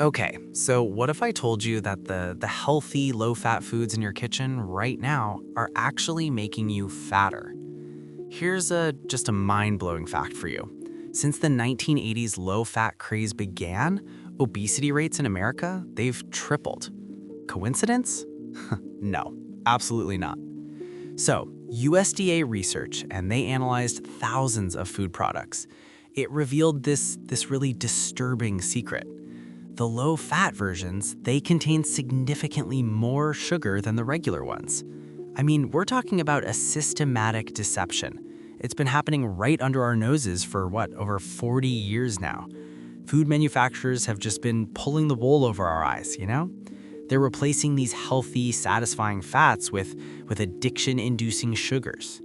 Okay, so what if I told you that the healthy, low-fat foods in your kitchen right now are actually making you fatter? Here's just a mind-blowing fact for you. Since the 1980s low-fat craze began, obesity rates in America, they've tripled. Coincidence? No, absolutely not. So, USDA research, and they analyzed thousands of food products. It revealed this really disturbing secret. The low-fat versions, they contain significantly more sugar than the regular ones. I mean, we're talking about a systematic deception. It's been happening right under our noses for over 40 years now. Food manufacturers have just been pulling the wool over our eyes, you know? They're replacing these healthy, satisfying fats with addiction-inducing sugars.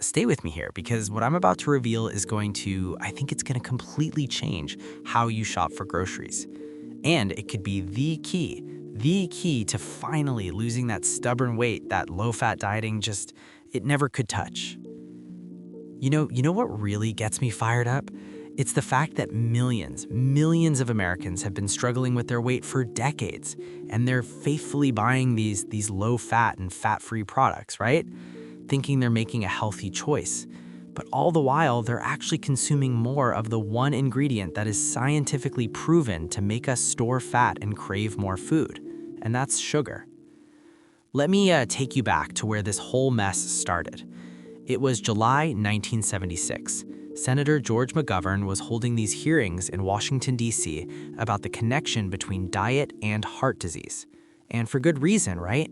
Stay with me here because what I'm about to reveal is I think it's going to completely change how you shop for groceries. And it could be the key to finally losing that stubborn weight that low-fat dieting it never could touch. You know what really gets me fired up? It's the fact that millions of Americans have been struggling with their weight for decades, and they're faithfully buying these low-fat and fat-free products, right? Thinking they're making a healthy choice. But all the while, they're actually consuming more of the one ingredient that is scientifically proven to make us store fat and crave more food, and that's sugar. Let me take you back to where this whole mess started. It was July 1976. Senator George McGovern was holding these hearings in Washington, D.C. about the connection between diet and heart disease. And for good reason, right?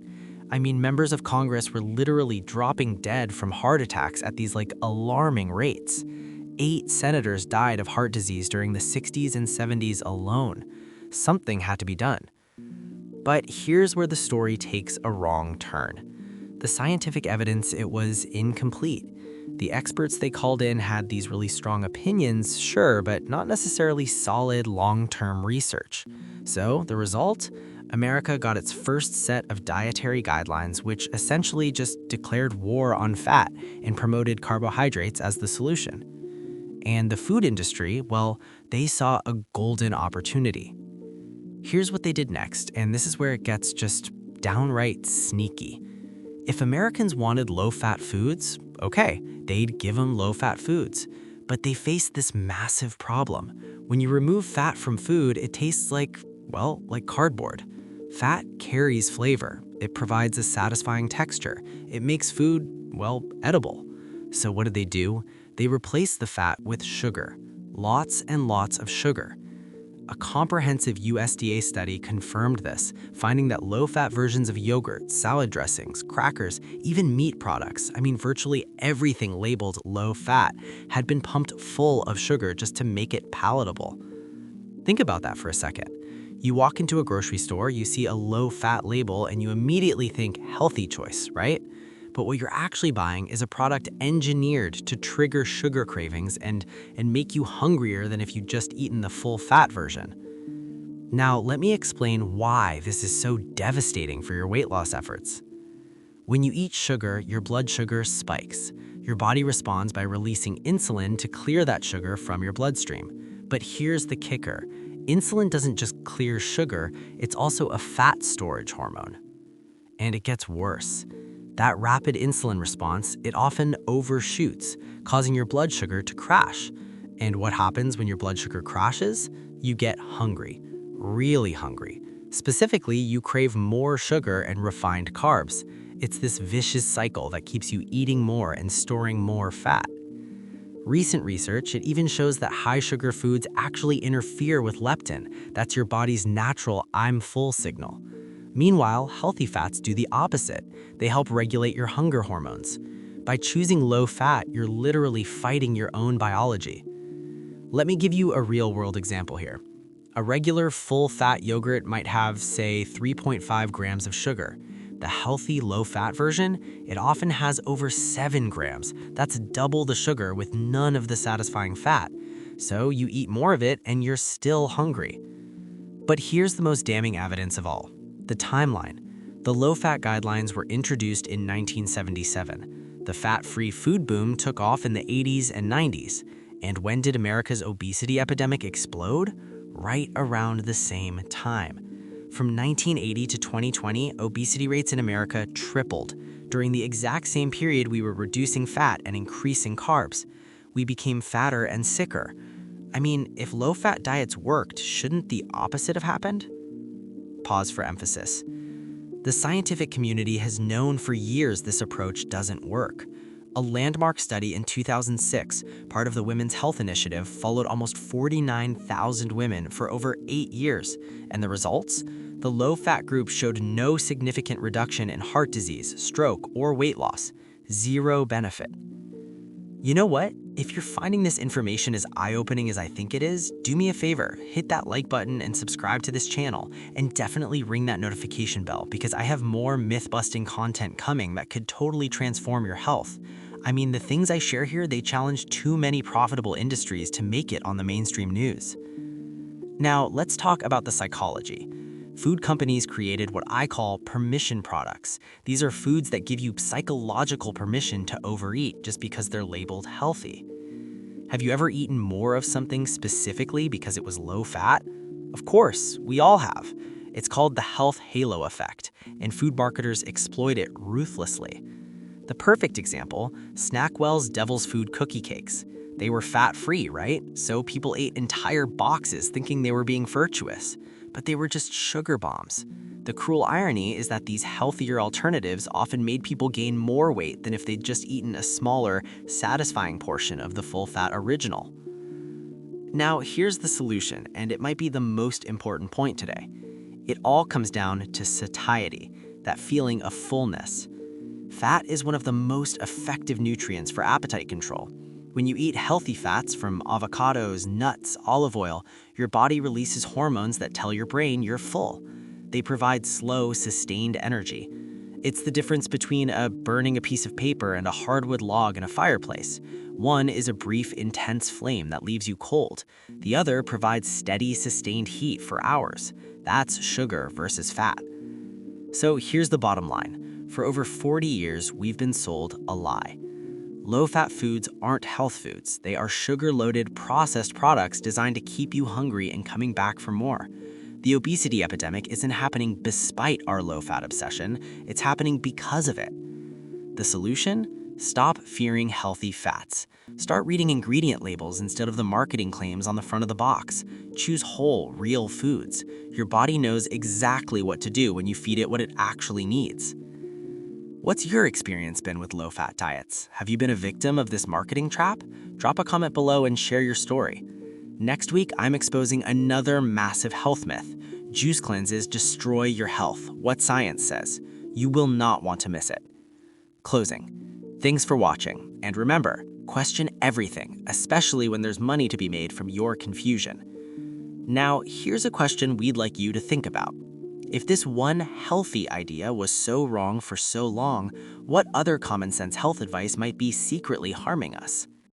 I mean, members of Congress were literally dropping dead from heart attacks at these alarming rates. 8 senators died of heart disease during the 60s and 70s alone. Something had to be done. But here's where the story takes a wrong turn. The scientific evidence, it was incomplete. The experts they called in had these really strong opinions, sure, but not necessarily solid long-term research. So the result? America got its first set of dietary guidelines, which essentially just declared war on fat and promoted carbohydrates as the solution. And the food industry, well, they saw a golden opportunity. Here's what they did next, and this is where it gets just downright sneaky. If Americans wanted low-fat foods, okay, they'd give them low-fat foods. But they faced this massive problem. When you remove fat from food, it tastes like cardboard. Fat carries flavor. It provides a satisfying texture. It makes food, edible. So what did they do? They replaced the fat with sugar. Lots and lots of sugar. A comprehensive USDA study confirmed this, finding that low-fat versions of yogurt, salad dressings, crackers, even meat products, virtually everything labeled low-fat, had been pumped full of sugar just to make it palatable. Think about that for a second. You walk into a grocery store, you see a low-fat label, and you immediately think healthy choice, right? But what you're actually buying is a product engineered to trigger sugar cravings and make you hungrier than if you'd just eaten the full-fat version. Now, let me explain why this is so devastating for your weight loss efforts. When you eat sugar, your blood sugar spikes. Your body responds by releasing insulin to clear that sugar from your bloodstream. But here's the kicker. Insulin doesn't just clear sugar, it's also a fat storage hormone. And it gets worse. That rapid insulin response, it often overshoots, causing your blood sugar to crash. And what happens when your blood sugar crashes? You get hungry, really hungry. Specifically, you crave more sugar and refined carbs. It's this vicious cycle that keeps you eating more and storing more fat. Recent research, it even shows that high sugar foods actually interfere with leptin. That's your body's natural I'm full signal. Meanwhile, healthy fats do the opposite. They help regulate your hunger hormones. By choosing low fat, you're literally fighting your own biology. Let me give you a real-world example here. A regular full-fat yogurt might have, say, 3.5 grams of sugar. The healthy low-fat version, it often has over 7 grams. That's double the sugar with none of the satisfying fat. So you eat more of it and you're still hungry. But here's the most damning evidence of all. The timeline. The low-fat guidelines were introduced in 1977. The fat-free food boom took off in the 80s and 90s. And when did America's obesity epidemic explode? right around the same time. From 1980 to 2020, obesity rates in America tripled. During the exact same period, we were reducing fat and increasing carbs. We became fatter and sicker. I mean, if low-fat diets worked, shouldn't the opposite have happened? Pause for emphasis. The scientific community has known for years this approach doesn't work. A landmark study in 2006, part of the Women's Health Initiative, followed almost 49,000 women for over 8 years. And the results? The low-fat group showed no significant reduction in heart disease, stroke, or weight loss. Zero benefit. You know what? If you're finding this information as eye-opening as I think it is, do me a favor, hit that like button and subscribe to this channel, and definitely ring that notification bell because I have more myth-busting content coming that could totally transform your health. I mean, the things I share here, they challenge too many profitable industries to make it on the mainstream news. Now, let's talk about the psychology. Food companies created what I call permission products. These are foods that give you psychological permission to overeat just because they're labeled healthy. Have you ever eaten more of something specifically because it was low fat? Of course, we all have. It's called the health halo effect, and food marketers exploit it ruthlessly. The perfect example, Snackwell's Devil's Food cookie cakes. They were fat-free, right? So people ate entire boxes thinking they were being virtuous. But they were just sugar bombs. The cruel irony is that these healthier alternatives often made people gain more weight than if they'd just eaten a smaller, satisfying portion of the full-fat original. Now, here's the solution, and it might be the most important point today. It all comes down to satiety, that feeling of fullness. Fat is one of the most effective nutrients for appetite control. When you eat healthy fats from avocados, nuts, olive oil, your body releases hormones that tell your brain you're full. They provide slow, sustained energy. It's the difference between burning a piece of paper and a hardwood log in a fireplace. One is a brief, intense flame that leaves you cold. The other provides steady, sustained heat for hours. That's sugar versus fat. So here's the bottom line. For over 40 years, we've been sold a lie. Low-fat foods aren't health foods. They are sugar-loaded, processed products designed to keep you hungry and coming back for more. The obesity epidemic isn't happening despite our low-fat obsession. It's happening because of it. The solution? Stop fearing healthy fats. Start reading ingredient labels instead of the marketing claims on the front of the box. Choose whole, real foods. Your body knows exactly what to do when you feed it what it actually needs. What's your experience been with low-fat diets? Have you been a victim of this marketing trap? Drop a comment below and share your story. Next week, I'm exposing another massive health myth. Juice cleanses destroy your health, what science says. You will not want to miss it. Closing. Thanks for watching. And remember, question everything, especially when there's money to be made from your confusion. Now, here's a question we'd like you to think about. If this one healthy idea was so wrong for so long, what other common sense health advice might be secretly harming us?